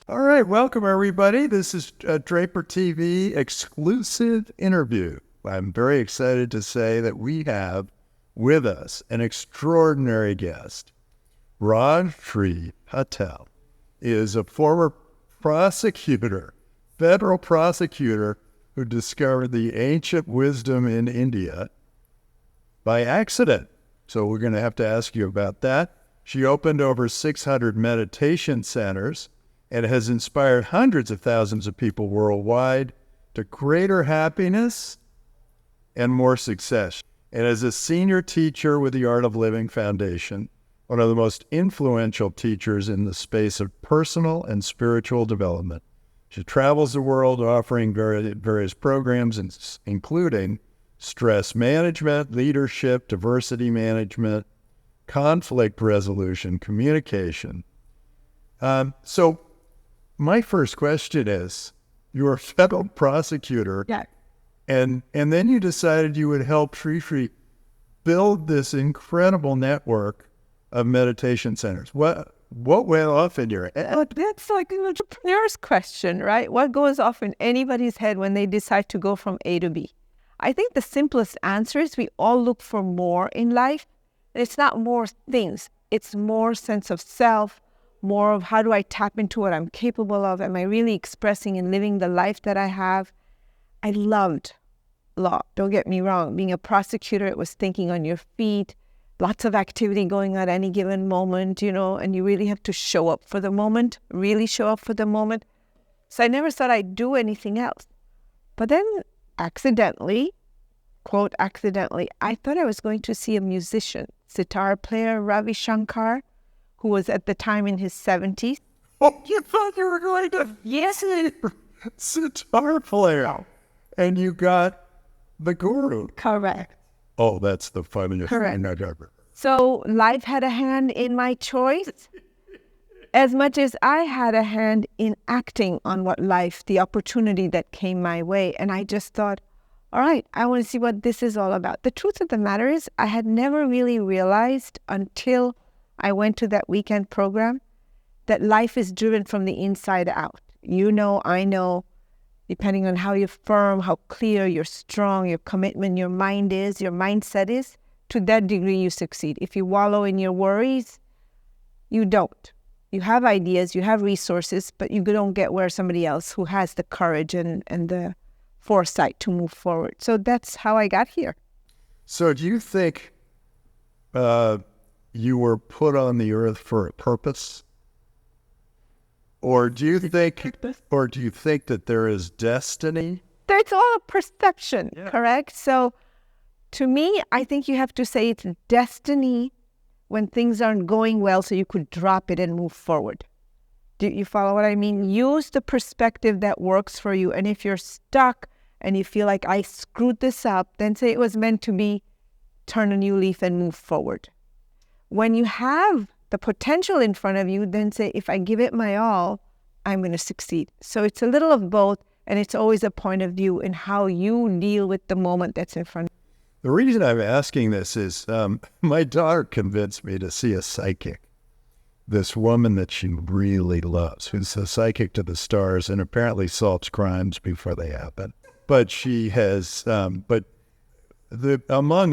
All right, welcome everybody. This is a DraperTV exclusive interview. I'm very excited to say that we have with us an extraordinary guest. Rajshree Patel is a former prosecutor, federal prosecutor, who discovered the ancient wisdom in India by accident. So we're going to have to ask you about that. She opened over 600 meditation centers and has inspired hundreds of thousands of people worldwide to greater happiness and more success. And as a senior teacher with the Art of Living Foundation, one of the most influential teachers in the space of personal and spiritual development. She travels the world offering various programs, including stress management, leadership, diversity management, conflict resolution, communication. So my first question is, you're a federal prosecutor, and then you decided you would help Rajshree build this incredible network of meditation centers. What went off in your head? Well, that's like an entrepreneur's question, right? What goes off in anybody's head when they decide to go from A to B? I think the simplest answer is we all look for more in life. And it's not more things. It's more sense of self, more of how do I tap into what I'm capable of? Am I really expressing and living the life that I have? I loved law. Don't get me wrong. Being a prosecutor, it was thinking on your feet, lots of activity going on at any given moment, and you really have to show up for the moment, really show up for the moment. So I never thought I'd do anything else. But then accidentally, quote, accidentally, I thought I was going to see a musician, sitar player Ravi Shankar, who was at the time in his 70s. Oh, you thought you were going to Yes. sitar player, and you got the guru. Correct. Oh, that's the funniest Correct. thing I've ever. So life had a hand in my choice as much as I had a hand in acting on the opportunity that came my way. And I just thought, all right, I want to see what this is all about. The truth of the matter is I had never really realized until I went to that weekend program that life is driven from the inside out. I know, depending on how you're firm, how clear, you're strong, your commitment, your mindset is, to that degree you succeed. If you wallow in your worries, you don't. You have ideas, you have resources, but you don't get where somebody else who has the courage and the foresight to move forward. So that's how I got here. So do you think you were put on the earth for a purpose? Or do you think that there is destiny? It's all a perception, correct? So to me, I think you have to say it's destiny when things aren't going well so you could drop it and move forward. Do you follow what I mean? Use the perspective that works for you. And if you're stuck and you feel like I screwed this up, then say it was meant to be, turn a new leaf and move forward. When you have the potential in front of you, then say, if I give it my all, I'm going to succeed. So it's a little of both, and it's always a point of view in how you deal with the moment that's in front of you. The reason I'm asking this is my daughter convinced me to see a psychic, this woman that she really loves, who's a psychic to the stars and apparently solves crimes before they happen. But she has, among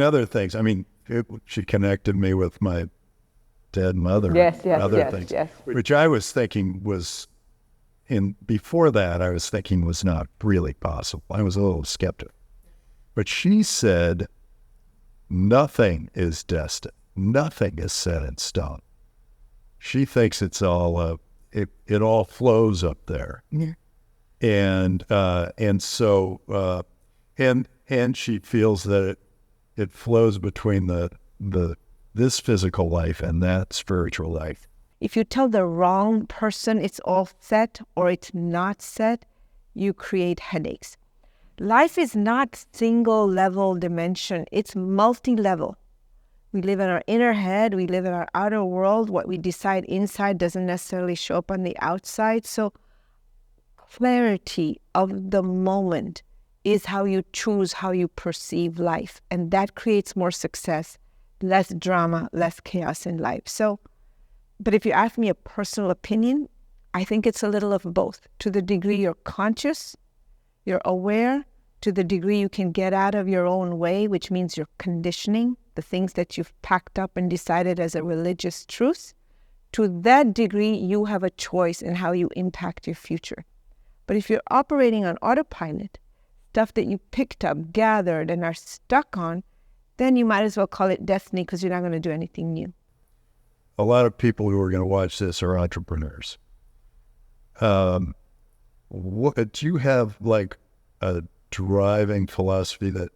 other things, she connected me with my dead mother. Things, which I was thinking was, before that, I was thinking was not really possible. I was a little skeptical. But she said, nothing is destined. Nothing is set in stone. She thinks it's all, it all flows up there. Yeah. And she feels that it flows between this physical life and that spiritual life. If you tell the wrong person it's all set or it's not set, you create headaches. Life is not single level dimension. It's multi-level. We live in our inner head. We live in our outer world. What we decide inside doesn't necessarily show up on the outside. So clarity of the moment is how you choose how you perceive life. And that creates more success, less drama, less chaos in life. So, but if you ask me a personal opinion, I think it's a little of both. To the degree you're conscious, you're aware, to the degree you can get out of your own way, which means you're conditioning the things that you've packed up and decided as a religious truth. To that degree, you have a choice in how you impact your future. But if you're operating on autopilot, stuff that you picked up, gathered, and are stuck on, then you might as well call it destiny because you're not going to do anything new. A lot of people who are going to watch this are entrepreneurs. What do you have like a driving philosophy that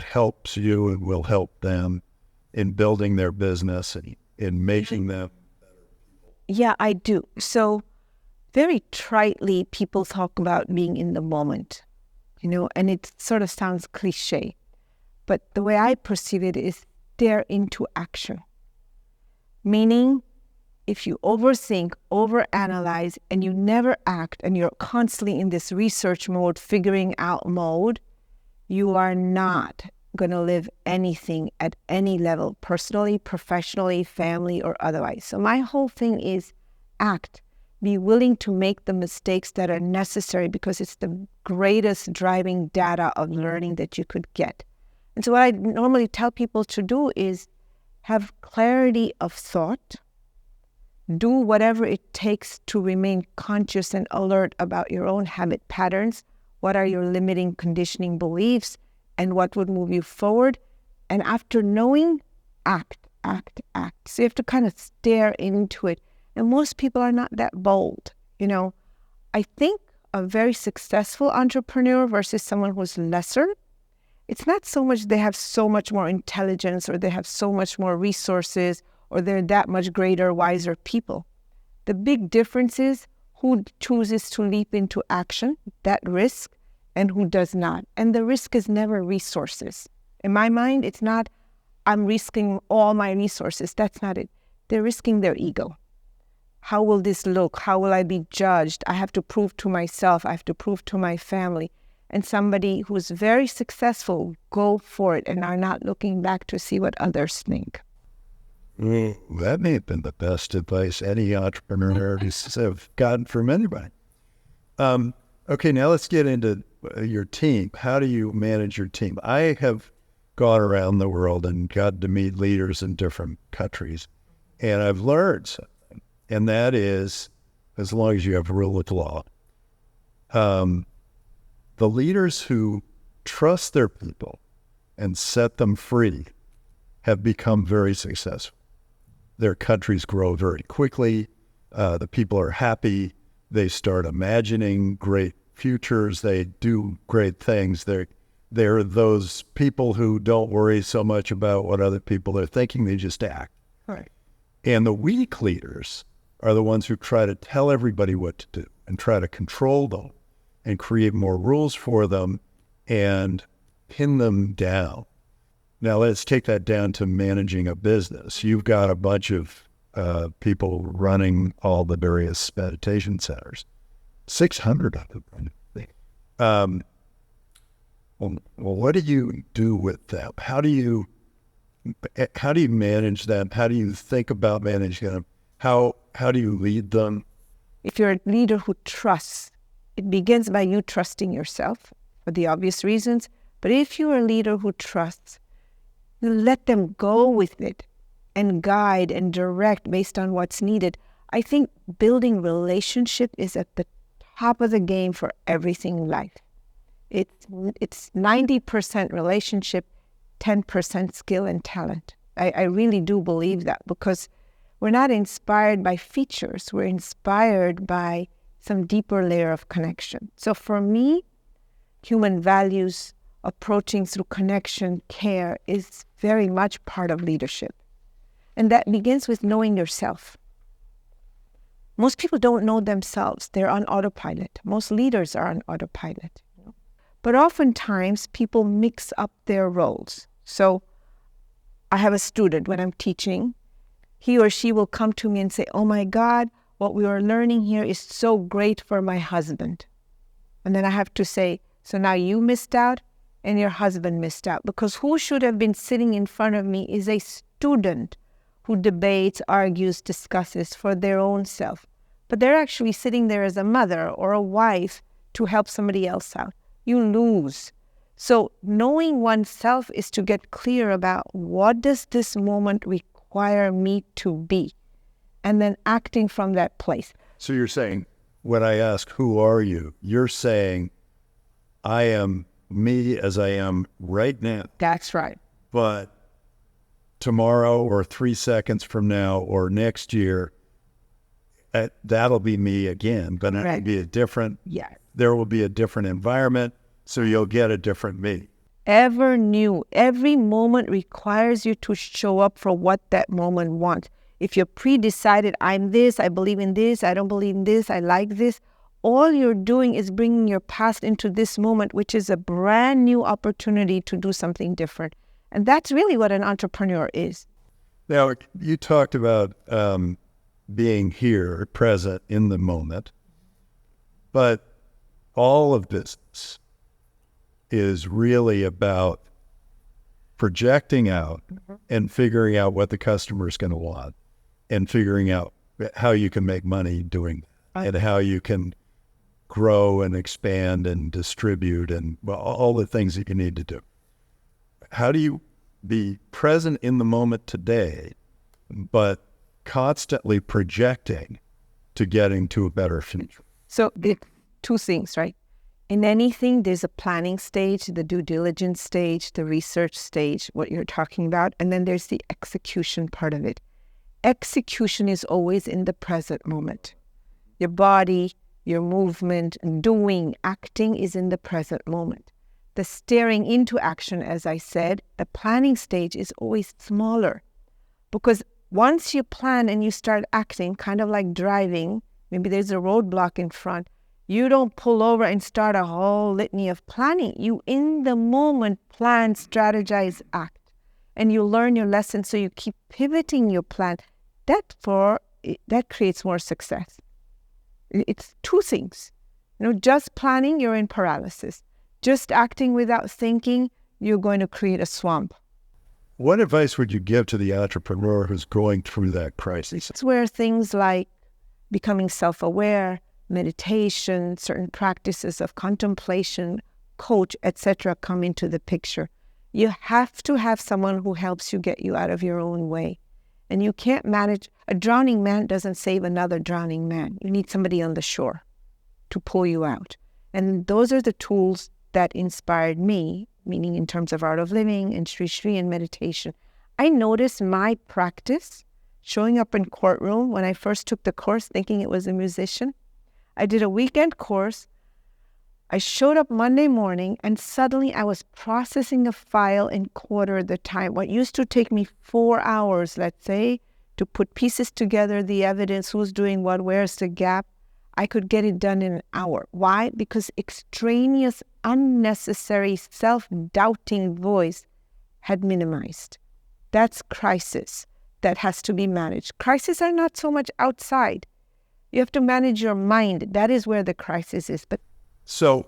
helps you and will help them in building their business and in making them? Yeah, I do. So very tritely, people talk about being in the moment, and it sort of sounds cliche. But the way I perceive it is stare into action. Meaning, if you overthink, overanalyze, and you never act, and you're constantly in this research mode, figuring out mode, you are not going to live anything at any level, personally, professionally, family, or otherwise. So my whole thing is act. Be willing to make the mistakes that are necessary because it's the greatest driving data of learning that you could get. And so what I normally tell people to do is have clarity of thought, do whatever it takes to remain conscious and alert about your own habit patterns, what are your limiting conditioning beliefs, and what would move you forward. And after knowing, act. So you have to kind of stare into it. And most people are not that bold. I think a very successful entrepreneur versus someone who's lesser, it's not so much they have so much more intelligence or they have so much more resources or they're that much greater, wiser people. The big difference is who chooses to leap into action, that risk, and who does not. And the risk is never resources. In my mind, it's not, I'm risking all my resources. That's not it. They're risking their ego. How will this look? How will I be judged? I have to prove to myself. I have to prove to my family. And somebody who's very successful, go for it and are not looking back to see what others think. That may have been the best advice any entrepreneur have gotten from anybody. Okay, now let's get into your team. How do you manage your team? I have gone around the world and got to meet leaders in different countries, and I've learned something, and that is, as long as you have rule of law, the leaders who trust their people and set them free have become very successful. Their countries grow very quickly. The people are happy. They start imagining great futures. They do great things. They're those people who don't worry so much about what other people are thinking. They just act. Right. And the weak leaders are the ones who try to tell everybody what to do and try to control them and create more rules for them and pin them down. Now let's take that down to managing a business. You've got a bunch of people running all the various meditation centers, 600 of them. Well, what do you do with them? How do you manage them? How do you think about managing them? How do you lead them? If you're a leader who trusts, it begins by you trusting yourself for the obvious reasons. But if you're a leader who trusts, you let them go with it and guide and direct based on what's needed. I think building relationship is at the top of the game for everything in life. It's 90% relationship, 10% skill and talent. I really do believe that because we're not inspired by features. We're inspired by some deeper layer of connection. So for me, human values, approaching through connection, care is very much part of leadership. And that begins with knowing yourself. Most people don't know themselves. They're on autopilot. Most leaders are on autopilot. But oftentimes people mix up their roles. So I have a student when I'm teaching, he or she will come to me and say, oh my God, what we are learning here is so great for my husband. And then I have to say, so now you missed out and your husband missed out, because who should have been sitting in front of me is a student who debates, argues, discusses for their own self. but they're actually sitting there as a mother or a wife to help somebody else out. You lose. So knowing oneself is to get clear about what does this moment require me to be, and then acting from that place. So you're saying, when I ask, who are you? You're saying, I am me as I am right now. That's right. But tomorrow or 3 seconds from now or next year, that'll be me again. But it'll be a different, there will be a different environment, so you'll get a different me. Ever new. Every moment requires you to show up for what that moment wants. If you're pre-decided, I'm this, I believe in this, I don't believe in this, I like this, all you're doing is bringing your past into this moment, which is a brand new opportunity to do something different. And that's really what an entrepreneur is. Now, you talked about being here, present in the moment, but all of business is really about projecting out and figuring out what the customer is going to want and figuring out how you can make money doing that and how you can grow and expand and distribute and all the things that you need to do. How do you be present in the moment today, but constantly projecting to getting to a better future? So two things, right? In anything, there's a planning stage, the due diligence stage, the research stage, what you're talking about, and then there's the execution part of it. Execution is always in the present moment. Your body, your movement, doing, acting is in the present moment. The staring into action, as I said, the planning stage is always smaller, because once you plan and you start acting, kind of like driving, maybe there's a roadblock in front, you don't pull over and start a whole litany of planning. You, in the moment, plan, strategize, act. And you learn your lesson, so you keep pivoting your plan. That creates more success. It's two things. Just planning, you're in paralysis. Just acting without thinking, you're going to create a swamp. What advice would you give to the entrepreneur who's going through that crisis? It's where things like becoming self-aware, meditation, certain practices of contemplation, coach, etc. come into the picture. You have to have someone who helps you get you out of your own way. And you can't manage, a drowning man doesn't save another drowning man. You need somebody on the shore to pull you out. And those are the tools that inspired me, meaning in terms of art of living and Rajshree and meditation. I noticed my practice showing up in courtroom when I first took the course thinking it was a musician. I did a weekend course. I showed up Monday morning and suddenly I was processing a file in quarter the time. What used to take me 4 hours, let's say, to put pieces together, the evidence, who's doing what, where's the gap, I could get it done in an hour. Why? Because extraneous, unnecessary, self-doubting voice had minimized. That's crisis that has to be managed. Crises are not so much outside. You have to manage your mind. That is where the crisis is. But so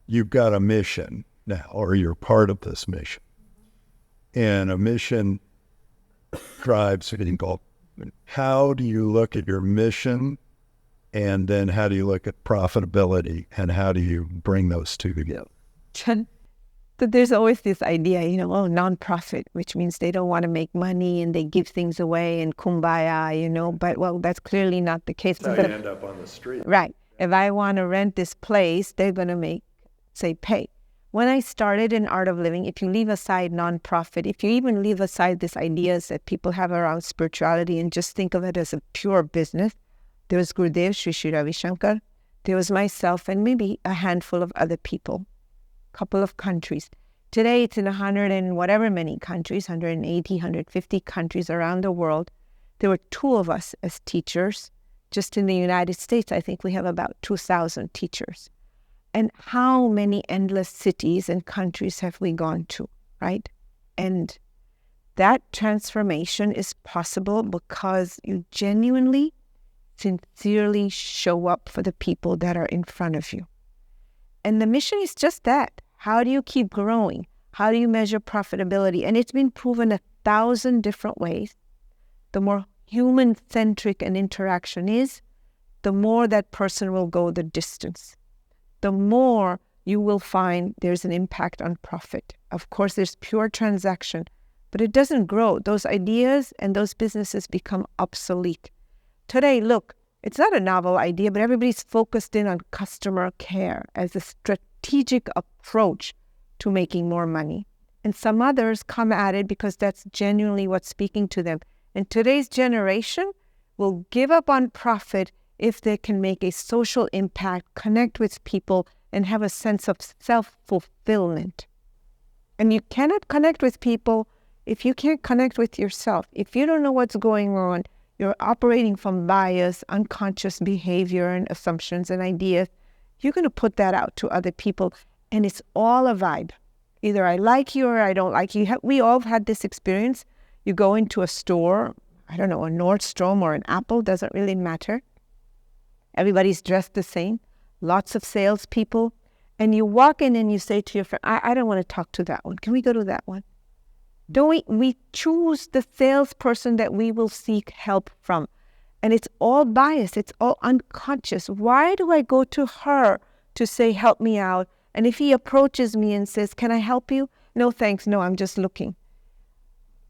you've got a mission now, or you're part of this mission. And a mission drives involvement. How do you look at your mission? And then how do you look at profitability? And how do you bring those two together? There's always this idea, nonprofit, which means they don't want to make money and they give things away and kumbaya, but that's clearly not the case. That's how you end up on the street. Right. If I want to rent this place, they're going to pay. When I started in Art of Living, if you leave aside nonprofit, if you even leave aside these ideas that people have around spirituality and just think of it as a pure business, there was Gurudev, Sri Ravi Shankar, there was myself, and maybe a handful of other people, couple of countries. Today, it's in 100 and whatever many countries, 180, 150 countries around the world. There were 2 of us as teachers. Just in the United States, I think we have about 2,000 teachers. And how many endless cities and countries have we gone to, right? And that transformation is possible because you genuinely, sincerely show up for the people that are in front of you. And the mission is just that. How do you keep growing? How do you measure profitability? And it's been proven 1,000 different ways. The more human-centric an interaction is, the more that person will go the distance. The more you will find there's an impact on profit. Of course, there's pure transaction, but it doesn't grow. Those ideas and those businesses become obsolete. Today, look, it's not a novel idea, but everybody's focused in on customer care as a strategic approach to making more money. And some others come at it because that's genuinely what's speaking to them. And today's generation will give up on profit if they can make a social impact, connect with people, and have a sense of self-fulfillment. And you cannot connect with people if you can't connect with yourself. If you don't know what's going on, you're operating from bias, unconscious behavior and assumptions and ideas, you're going to put that out to other people. And it's all a vibe. Either I like you or I don't like you. We all have had this experience. You go into a store, I don't know, a Nordstrom or an Apple, doesn't really matter. Everybody's dressed the same. Lots of salespeople. And you walk in and you say to your friend, I don't want to talk to that one. Can we go to that one? Don't we choose the salesperson that we will seek help from. And it's all bias. It's all unconscious. Why do I go to her to say, help me out? And if he approaches me and says, can I help you? No, thanks. No, I'm just looking.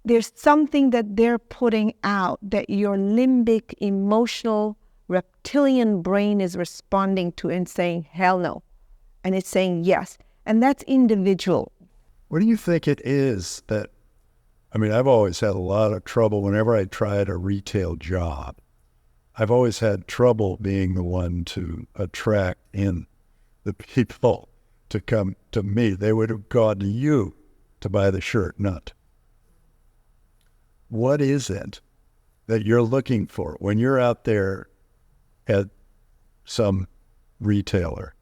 There's something that they're putting out that your limbic, emotional, reptilian brain is responding to and saying, hell no. And it's saying yes. And that's individual. What do you think it is that, I've always had a lot of trouble whenever I tried a retail job. I've always had trouble being the one to attract in the people to come to me. They would have gone to you to buy the shirt, not. What is it that you're looking for when you're out there at some retailer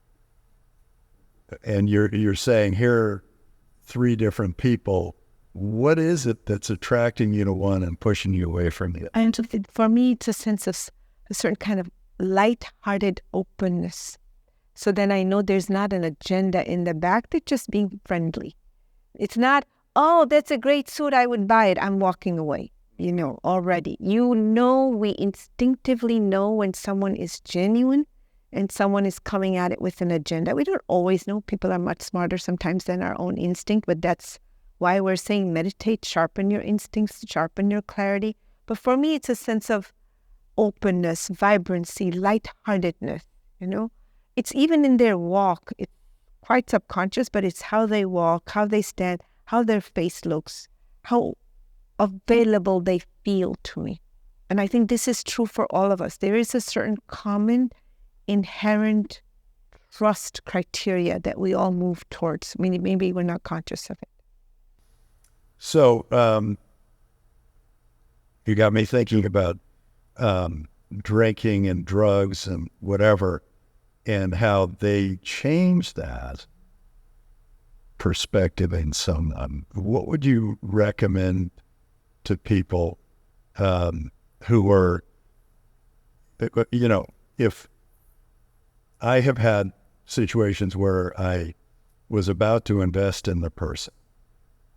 and you're saying, here are 3 different people? What is it that's attracting you to one and pushing you away from the other? And for me, it's a sense of a certain kind of light-hearted openness. So then I know there's not an agenda in the back. They're just being friendly. It's not, oh, that's a great suit, I would buy it. I'm walking away, already. We instinctively know when someone is genuine and someone is coming at it with an agenda. We don't always know. People are much smarter sometimes than our own instinct, but that's why we're saying meditate, sharpen your instincts, sharpen your clarity. But for me, it's a sense of openness, vibrancy, lightheartedness, It's even in their walk. It's quite subconscious, but it's how they walk, how they stand, how their face looks, how available they feel to me. And I think this is true for all of us. There is a certain common, inherent trust criteria that we all move towards. Maybe we're not conscious of it. So you got me thinking about drinking and drugs and whatever, and how they change that perspective in some. What would you recommend to people who are, if I have had situations where I was about to invest in the person,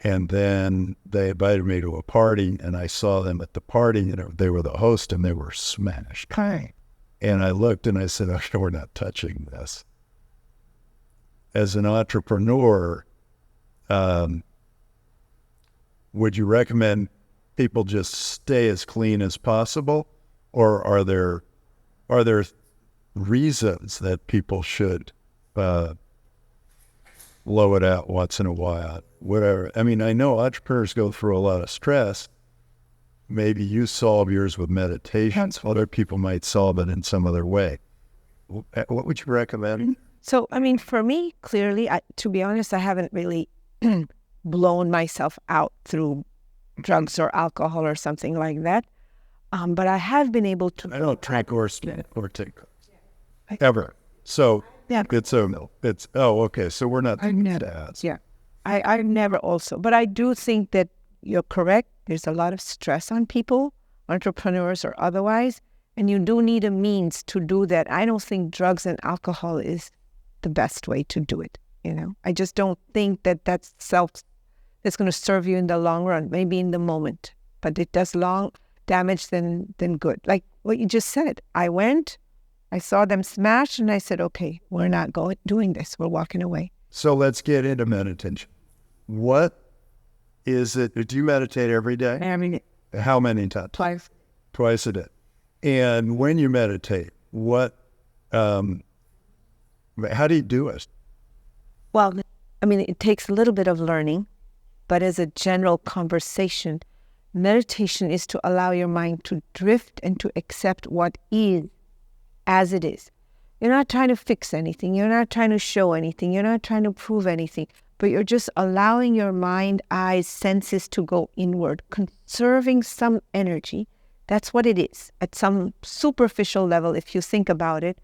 and then they invited me to a party, and I saw them at the party, they were the host, and they were smashed. Okay. And I looked and I said, okay, we're not touching this. As an entrepreneur, would you recommend people just stay as clean as possible? Or are there reasons that people should blow it out once in a while? Whatever. I know entrepreneurs go through a lot of stress. Maybe you solve yours with meditation. Other people might solve it in some other way. What would you recommend? So, for me, clearly, to be honest, I haven't really blown myself out through drugs or alcohol or something like that. But I have been able to. I don't drink or take ever. So yeah, it's okay. So we're not dads. Yeah, I've never also, but I do think that you're correct. There's a lot of stress on people, entrepreneurs or otherwise, and you do need a means to do that. I don't think drugs and alcohol is the best way to do it. I just don't think that that's going to serve you in the long run, maybe in the moment, but it does long damage than good. Like what you just said, I went, I saw them smash and I said, okay, we're not doing this. We're walking away. So let's get into meditation. What is it? Do you meditate every day? Every day. How many times? Twice. Twice a day. And when you meditate, how do you do it? Well, I mean, it takes a little bit of learning, but as a general conversation, meditation is to allow your mind to drift and to accept what is as it is. You're not trying to fix anything. You're not trying to show anything. You're not trying to prove anything, but you're just allowing your mind, eyes, senses to go inward, conserving some energy. That's what it is at some superficial level, if you think about it.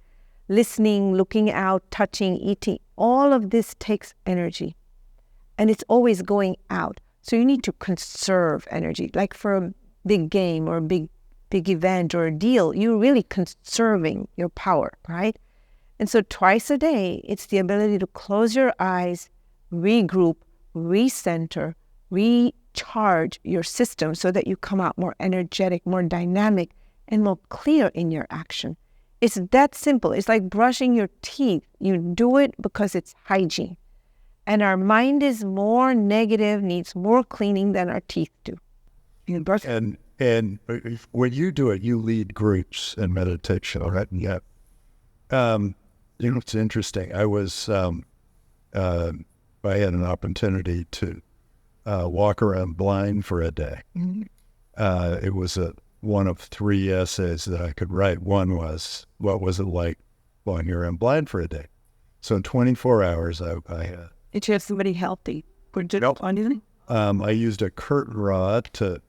Listening, looking out, touching, eating, all of this takes energy. And it's always going out. So you need to conserve energy. Like for a big game or a big event or a deal, you're really conserving your power, right? And so twice a day, it's the ability to close your eyes, regroup, recenter, recharge your system so that you come out more energetic, more dynamic, and more clear in your action. It's that simple. It's like brushing your teeth. You do it because it's hygiene. And our mind is more negative, needs more cleaning than our teeth do. And when you do it, you lead groups in meditation, right? Yeah. It's interesting. I had an opportunity to walk around blind for a day. Mm-hmm. It was one of 3 essays that I could write. One was, what was it like walking around blind for a day? So in 24 hours, I had... Did you have somebody healthy? Nope. I used a curtain rod to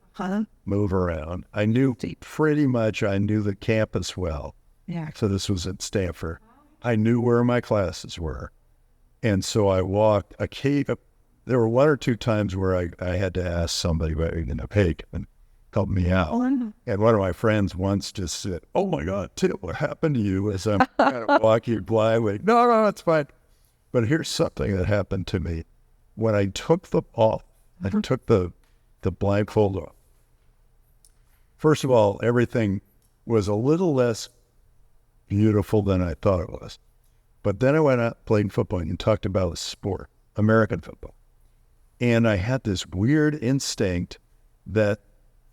move around. I knew the campus well. Yeah. So this was at Stanford. I knew where my classes were. And so I walked there were 1 or 2 times where I had to ask somebody, hey, help me out. And one of my friends once just said, oh my God, Tim, what happened to you? As I'm kind of walking blindly. No, it's fine. But here's something that happened to me. When I took I took the blindfold off. First of all, everything was a little less beautiful than I thought it was. But then I went out playing football and talked about sport, American football. And I had this weird instinct that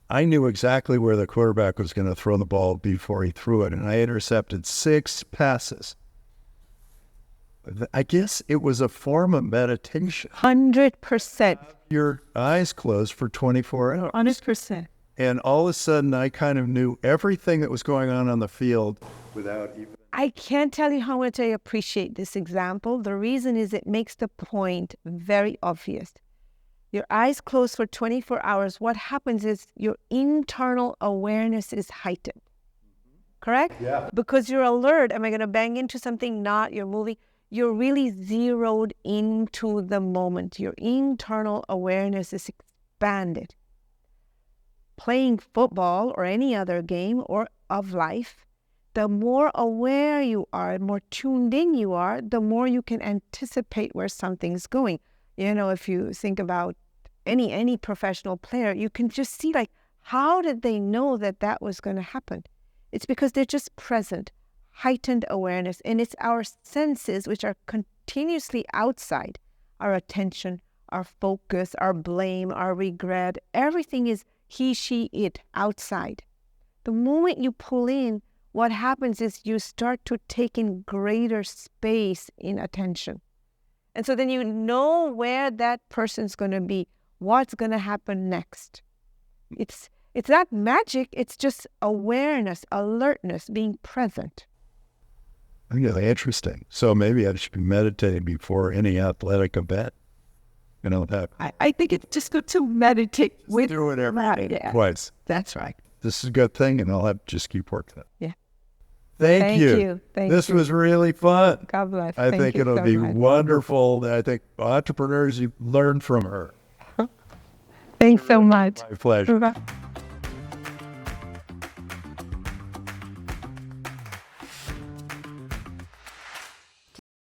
I knew exactly where the quarterback was going to throw the ball before he threw it. And I intercepted 6 passes. I guess it was a form of meditation. 100%. Your eyes closed for 24 hours. 100%. And all of a sudden, I kind of knew everything that was going on the field without even... I can't tell you how much I appreciate this example. The reason is it makes the point very obvious. Your eyes closed for 24 hours. What happens is your internal awareness is heightened. Correct? Yeah. Because you're alert. Am I going to bang into something? Not. You're moving. You're really zeroed into the moment. Your internal awareness is expanded. Playing football or any other game or of life, the more aware you are, more tuned in you are, the more you can anticipate where something's going. If you think about any professional player, you can just see how did they know that was going to happen? It's because they're just present, heightened awareness, and it's our senses which are continuously outside. Our attention, our focus, our blame, our regret, everything is he, she, it, outside. The moment you pull in, what happens is you start to take in greater space in attention. And so then you know where that person's going to be, what's going to happen next. It's not magic, it's just awareness, alertness, being present. Really interesting. So maybe I should be meditating before any athletic event. I think it's just good to meditate with do it every day, twice. That's right. This is a good thing, and I'll have to just keep working it. Yeah. Thank you. This was really fun. God bless. I think it'll be wonderful. I think entrepreneurs, you learn from her. Thanks so much. My pleasure. Bye-bye.